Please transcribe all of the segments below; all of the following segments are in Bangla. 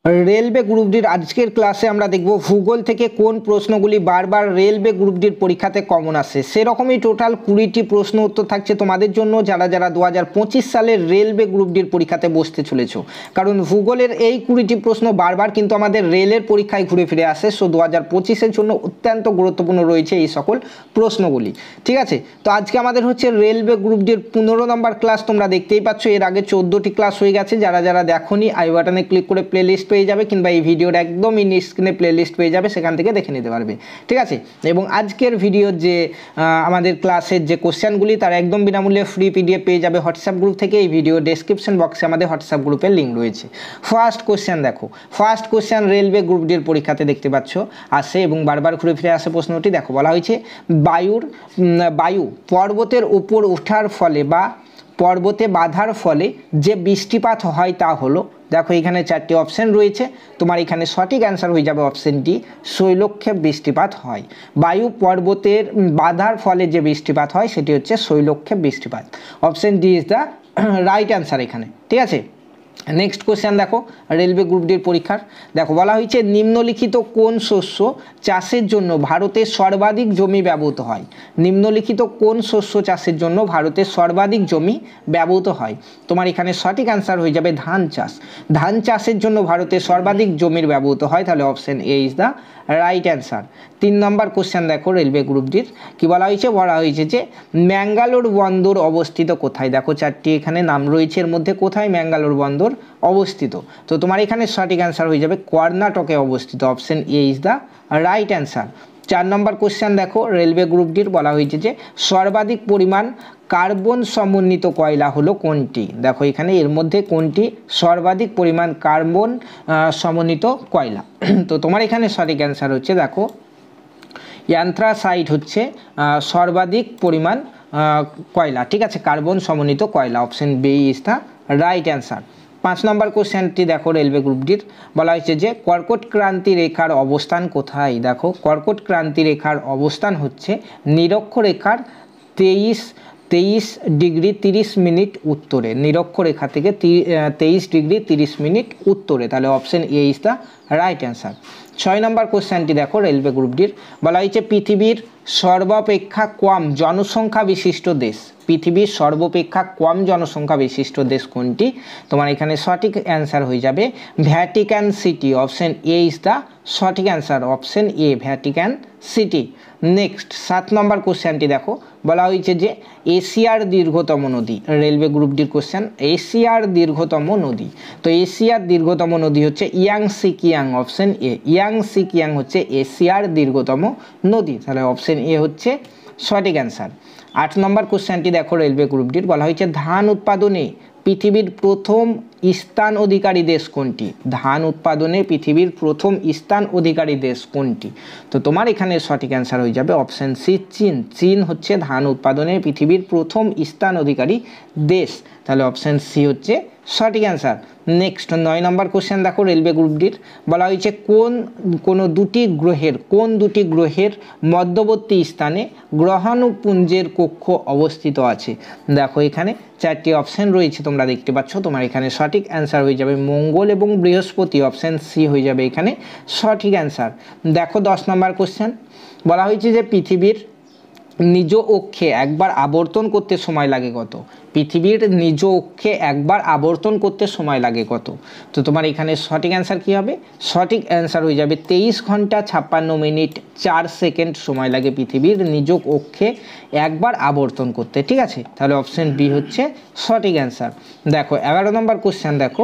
রেলওয়ে গ্রুপ ডির আজকের ক্লাসে আমরা দেখব ভূগোল থেকে কোন প্রশ্নগুলি বারবার রেলওয়ে গ্রুপ ডির পরীক্ষাতে কমন আসে। সেরকমই টোটাল 20টি প্রশ্ন উত্তর থাকছে তোমাদের জন্য যারা যারা 2025 সালের রেলওয়ে গ্রুপ ডির পরীক্ষাতে বসতে চলেছ। কারণ ভূগোলের এই 20টি প্রশ্ন বারবার কিন্তু আমাদের রেলের পরীক্ষায় ঘুরে ফিরে আসে। সো 2025-এর জন্য অত্যন্ত গুরুত্বপূর্ণ রয়েছে এই সকল প্রশ্নগুলি। ঠিক আছে, তো আজকে আমাদের হচ্ছে রেলওয়ে গ্রুপ ডির 15 নম্বর ক্লাস। তোমরা দেখতেই পাচ্ছ এর আগে 14টি ক্লাস হয়ে গেছে। যারা যারা দেখোনি আই বাটনে ক্লিক করে প্লে লিস্ট পেয়ে যাবে, কিংবা এই ভিডিওর একদম স্ক্রিনে প্লে লিস্ট পেয়ে যাবে, সেখান থেকে দেখে নিতে পারবে। ঠিক আছে, এবং আজকের ভিডিওর যে আমাদের ক্লাসের যে কোশ্চেনগুলি তার একদম বিনামূল্যে ফ্রি পিডিএফ পেয়ে যাবে হোয়াটসঅ্যাপ গ্রুপ থেকে। এই ভিডিও ডেসক্রিপশন বক্সে আমাদের হোয়াটসঅ্যাপ গ্রুপের লিঙ্ক রয়েছে। ফার্স্ট কোশ্চেন দেখো, ফার্স্ট কোশ্চেন রেলওয়ে গ্রুপ ডির পরীক্ষাতে দেখতে পাচ্ছ আসে এবং বারবার ঘুরে ফিরে আসে প্রশ্নটি। দেখো বলা হয়েছে বায়ু পর্বতের উপর ওঠার ফলে বা পর্বতে বাধার ফলে যে বৃষ্টিপাত হয় তা হলো। দেখো এখানে 4টি অপশন রয়েছে, তোমার এখানে সঠিক অ্যান্সার হয়ে যাবে অপশন ডি, শৈলক্ষেপ বৃষ্টিপাত হয়। বায়ু পর্বতের বাধার ফলে যে বৃষ্টিপাত হয় সেটি হচ্ছে শৈলক্ষেপ বৃষ্টিপাত। Option D is the right answer এখানে। ঠিক আছে, নেক্সট কোশ্চেন দেখো রেলওয়ে গ্রুপ ডির পরীক্ষার। দেখো বলা হয়েছে নিম্নলিখিত কোন শস্য চাষের জন্য ভারতের সর্বাধিক জমি ব্যবহৃত হয়। নিম্নলিখিত কোন শস্য চাষের জন্য ভারতের সর্বাধিক জমি ব্যবহৃত হয়। তোমার এখানে সঠিক অ্যান্সার হয়ে যাবে ধান চাষ। ধান চাষের জন্য ভারতের সর্বাধিক জমির ব্যবহৃত হয়, তাহলে option A is the right answer. 3 number question দেখো রেলওয়ে গ্রুপ ডির কি বলা হয়েছে যে ম্যাঙ্গালোর বন্দর অবস্থিত কোথায়। দেখো 4টি এখানে নাম রয়েছে, এর মধ্যে কোথায় ম্যাঙ্গালোর বন্দর অবস্থিত। তো তোমার এখানে সঠিক অ্যান্সার হয়ে যাবে কর্ণাটকে অবস্থিত। Option A is the right answer. 4 number question দেখো রেলওয়ে গ্রুপ ডির বলা হয়েছে যে সর্বাধিক পরিমাণ কার্বন সমন্বিত কয়লা হলো কোনটি। দেখো এখানে এর মধ্যে কোনটি সর্বাধিক পরিমাণ কার্বন সমন্বিত কয়লা। তো তোমার এখানে সঠিক অ্যান্সার হচ্ছে দেখো অ্যান্থ্রাসাইট হচ্ছে সর্বাধিক পরিমাণ কয়লা। ঠিক আছে, কার্বন সমন্বিত কয়লা। Option B is the right answer. 5 নম্বর কোশ্চেনটি দেখো রেলওয়ে গ্রুপ ডির বলা হয়েছে যে কর্কট ক্রান্তি রেখার অবস্থান কোথায়। দেখো কর্কট ক্রান্তি রেখার অবস্থান হচ্ছে নিরক্ষরেখার 23 ডিগ্রি 30 মিনিট উত্তরে। নিরক্ষরেখা থেকে 23 ডিগ্রি 30 মিনিট উত্তরে, তাহলে option A is the right answer. 6 নম্বর কোশ্চেনটি দেখো রেলওয়ে গ্রুপ ডির বলা হয়েছে পৃথিবীর সর্বাপেক্ষা কম জনসংখ্যা বিশিষ্ট দেশ। পৃথিবীর সর্বাপেক্ষা কম জনসংখ্যা বিশিষ্ট দেশ কোনটি। তোমার এখানে সঠিক অ্যান্সার হয়ে যাবে Vatican City. Option A is the সঠিক answer. Option A Vatican City. Next 7 number কোশ্চেনটি দেখো বলা হয়েছে যে এশিয়ার দীর্ঘতম নদী। রেলওয়ে গ্রুপ ডির কোশ্চেন, এশিয়ার দীর্ঘতম নদী। তো এশিয়ার দীর্ঘতম নদী হচ্ছে Yangtze Khiang. Option A Yangtze Khiang হচ্ছে এশিয়ার দীর্ঘতম নদী, তাহলে অপশন এ হচ্ছে সঠিক অ্যান্সার। 8 নম্বর কোশ্চেনটি দেখো রেলওয়ে গ্রুপ ডির বলা হয়েছে ধান উৎপাদনে পৃথিবীর প্রথম স্থান অধিকারী দেশ কোনটি। ধান উৎপাদনে পৃথিবীর প্রথম স্থান অধিকারী দেশ কোনটি। তো তোমার এখানে সঠিক অ্যান্সার হয়ে যাবে অপশন সি চীন। চীন হচ্ছে ধান উৎপাদনে পৃথিবীর প্রথম স্থান অধিকারী দেশ, তাহলে অপশন সি হচ্ছে সঠিক অ্যান্সার। নেক্সট 9 নম্বর কোশ্চেন দেখো রেলওয়ে গ্রুপ ডির বলা হয়েছে কোন দুটি গ্রহের মধ্যবর্তী স্থানে গ্রহাণুপুঞ্জের কক্ষ অবস্থিত আছে। দেখো এখানে 4টি অপশন রয়েছে তোমরা দেখতে পাচ্ছ, তোমার এখানে সঠিক অ্যান্সার হয়ে যাবে মঙ্গল এবং বৃহস্পতি। অপশন সি হয়ে যাবে এখানে সঠিক অ্যান্সার। দেখো 10 নম্বর কোশ্চেন বলা হয়েছে যে পৃথিবীর নিজ অক্ষে একবার আবর্তন করতে সময় লাগে কত। পৃথিবীর নিজ অক্ষে একবার আবর্তন করতে সময় লাগে কত। তো তোমার এখানে সঠিক অ্যান্সার কী হবে, সঠিক অ্যান্সার হয়ে যাবে 23 ঘন্টা 56 মিনিট 4 সেকেন্ড সময় লাগে পৃথিবীর নিজ অক্ষে একবার আবর্তন করতে। ঠিক আছে, তাহলে অপশন বি হচ্ছে সঠিক অ্যান্সার। দেখো 11 নম্বর কোশ্চেন দেখো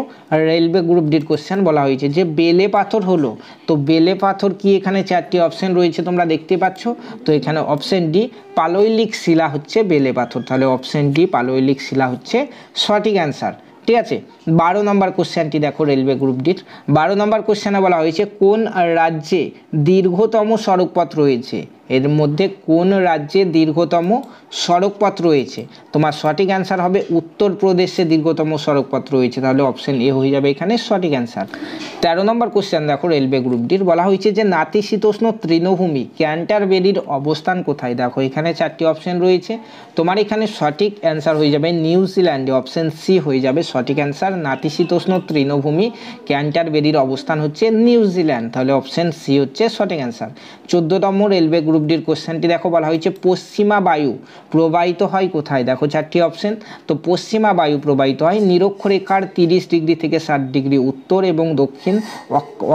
রেলওয়ে গ্রুপ ডির কোশ্চেন বলা হয়েছে যে বেলে পাথর হলো। তো বেলে পাথর কি, এখানে 4টি অপশন রয়েছে তোমরা দেখতে পাচ্ছ। তো এখানে অপশন ডি পাললিক শিলা হচ্ছে বেলে পাথর, তাহলে অপশন ডি পাললিক শিলা হচ্ছে সঠিক অ্যান্সার। ঠিক আছে, 12 নম্বর কোশ্চেনটি দেখো রেলওয়ে গ্রুপ ডির 12 নম্বর কোশ্চেনে বলা হয়েছে কোন রাজ্যে দীর্ঘতম সড়কপথ রয়েছে। এর মধ্যে কোন রাজ্যে দীর্ঘতম সড়কপথ রয়েছে? তোমার সঠিক অ্যান্সার হবে উত্তরপ্রদেশে দীর্ঘতম সড়কপথ রয়েছে, তাহলে অপশন এ হয়ে যাবে এখানে সঠিক অ্যান্সার। 13 নম্বর কোশ্চেন দেখো রেলওয়ে গ্রুপ ডির, বলা হয়েছে যে নাতিশীতোষ্ণ তৃণভূমি ক্যান্টারবেরির অবস্থান কোথায়? দেখো এখানে 4টি অপশন রয়েছে, তোমার এখানে সঠিক অ্যান্সার হয়ে যাবে নিউজিল্যান্ডে, অপশন সি হয়ে যাবে সঠিক অ্যান্সার। নাতিশীতোষ্ণ তৃণভূমি ক্যান্টারবেরির অবস্থান হচ্ছে নিউজিল্যান্ড, তাহলে অপশন সি হচ্ছে সঠিক অ্যান্সার। 14তম রেলওয়ে গ্রুপ ডির কোশ্চেনটি দেখো, বলা হয়েছে পশ্চিমা বায়ু প্রবাহিত হয় কোথায়? দেখো 4টি অপশন, তো পশ্চিমা বায়ু প্রবাহিত হয় নিরক্ষরেখার 30 ডিগ্রি থেকে 60 ডিগ্রি উত্তর এবং দক্ষিণ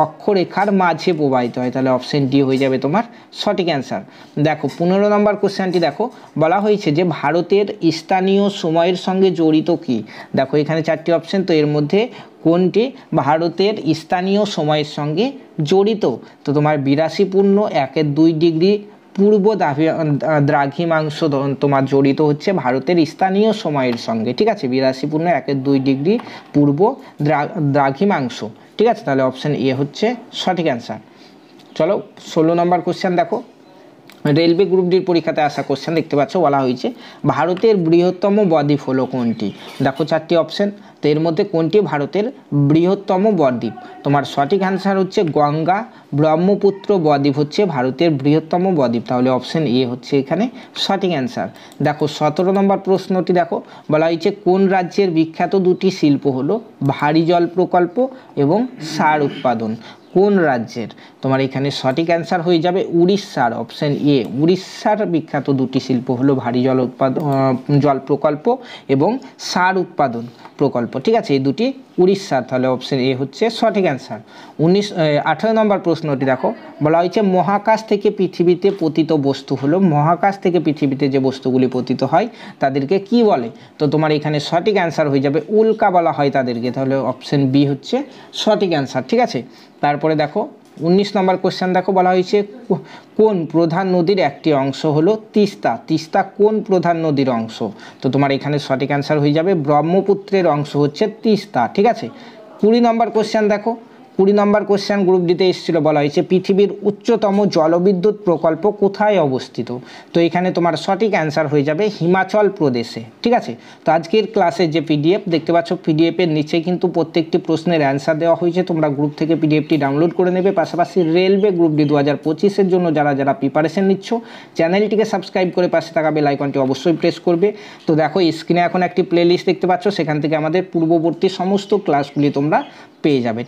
অক্ষরেখার মাঝে প্রবাহিত হয়, তাহলে অপশন ডি হয়ে যাবে তোমার সঠিক অ্যান্সার। দেখো 15 নম্বর কোশ্চেনটি দেখো, বলা হয়েছে যে ভারতের স্থানীয় সময়ের সঙ্গে জড়িত কি? দেখো এখানে 4টি অপশন, তো এর মধ্যে কোনটি ভারতের স্থানীয় সময়ের সঙ্গে জড়িত? তো তোমার 82.12 ডিগ্রি পূর্ব দ্রাঘিমাংশ তোমার জড়িত হচ্ছে ভারতের স্থানীয় সময়ের সঙ্গে, ঠিক আছে, 82.12 ডিগ্রি পূর্ব দ্রাঘিমাংশ, ঠিক আছে, তাহলে অপশন এ হচ্ছে সঠিক অ্যান্সার। চলো 16 নম্বর কোশ্চেন দেখো, রেলওয়ে গ্রুপ ডির পরীক্ষাতে আসা কোশ্চেন দেখতে পাচ্ছ, বলা হয়েছে ভারতের বৃহত্তম বদ্বীপ হলো কোনটি? দেখো 4টি অপশন, তো এর মধ্যে কোনটি ভারতের বৃহত্তম বদ্বীপ? তোমার সঠিক অ্যান্সার হচ্ছে গঙ্গা ব্রহ্মপুত্র বদ্বীপ হচ্ছে ভারতের বৃহত্তম বদ্বীপ, তাহলে অপশন এ হচ্ছে এখানে সঠিক অ্যান্সার। দেখো 17 নম্বর প্রশ্নটি দেখো, বলা হয়েছে কোন রাজ্যের বিখ্যাত দুটি শিল্প হলো ভারী জল প্রকল্প এবং সার উৎপাদন? কোন রাজ্যের? তোমার এখানে সঠিক অ্যান্সার হয়ে যাবে উড়িষ্যার, অপশন এ। উড়িষ্যার বিখ্যাত দুটি শিল্প হলো ভারী জল প্রকল্প এবং সার উৎপাদন প্রকল্প, ঠিক আছে, এই দুটি উড়িষ্যার, তাহলে অপশন এ হচ্ছে সঠিক অ্যান্সার। 18 নম্বর প্রশ্নটি দেখো, বলা হয়েছে মহাকাশ থেকে পৃথিবীতে পতিত বস্তু হলো, মহাকাশ থেকে পৃথিবীতে যে বস্তুগুলি পতিত হয় তাদেরকে কি বলে? তো তোমার এখানে সঠিক অ্যান্সার হয়ে যাবে উল্কা বলা হয় তাদেরকে, তাহলে অপশন বি হচ্ছে সঠিক অ্যান্সার, ঠিক আছে। তারপরে দেখো 19 নম্বর কোশ্চেন দেখো, বলা হয়েছে কোন প্রধান নদীর একটি অংশ হলো তিস্তা? তিস্তা কোন প্রধান নদীর অংশ? তো তোমার এখানে সঠিক অ্যান্সার হয়ে যাবে ব্রহ্মপুত্রের অংশ হচ্ছে তিস্তা, ঠিক আছে। 20 নম্বর কোশ্চেন দেখো, 20 নম্বর কোশ্চেন গ্রুপ ডিতে এসেছিল, বলা হয়েছে পৃথিবীর উচ্চতম জলবিদ্যুৎ প্রকল্প কোথায় অবস্থিত? তো এখানে তোমার সঠিক অ্যান্সার হয়ে যাবে হিমাচল প্রদেশে, ঠিক আছে। তো আজকের ক্লাসের যে পিডিএফ দেখতে পাচ্ছ, পিডিএফের নিচে কিন্তু প্রত্যেকটি প্রশ্নের অ্যান্সার দেওয়া হয়েছে, তোমরা গ্রুপ থেকে পিডিএফটি ডাউনলোড করে নেবে। পাশাপাশি রেলওয়ে গ্রুপ ডি 2025-এর জন্য যারা যারা প্রিপারেশন নিচ্ছ, চ্যানেলটিকে সাবস্ক্রাইব করে পাশে থাকা বেল আইকনটি অবশ্যই প্রেস করবে। তো দেখো স্ক্রিনে এখন একটি প্লেলিস্ট দেখতে পাচ্ছ, সেখান থেকে আমাদের পূর্ববর্তী সমস্ত ক্লাসগুলি তোমরা পেয়ে যাবে।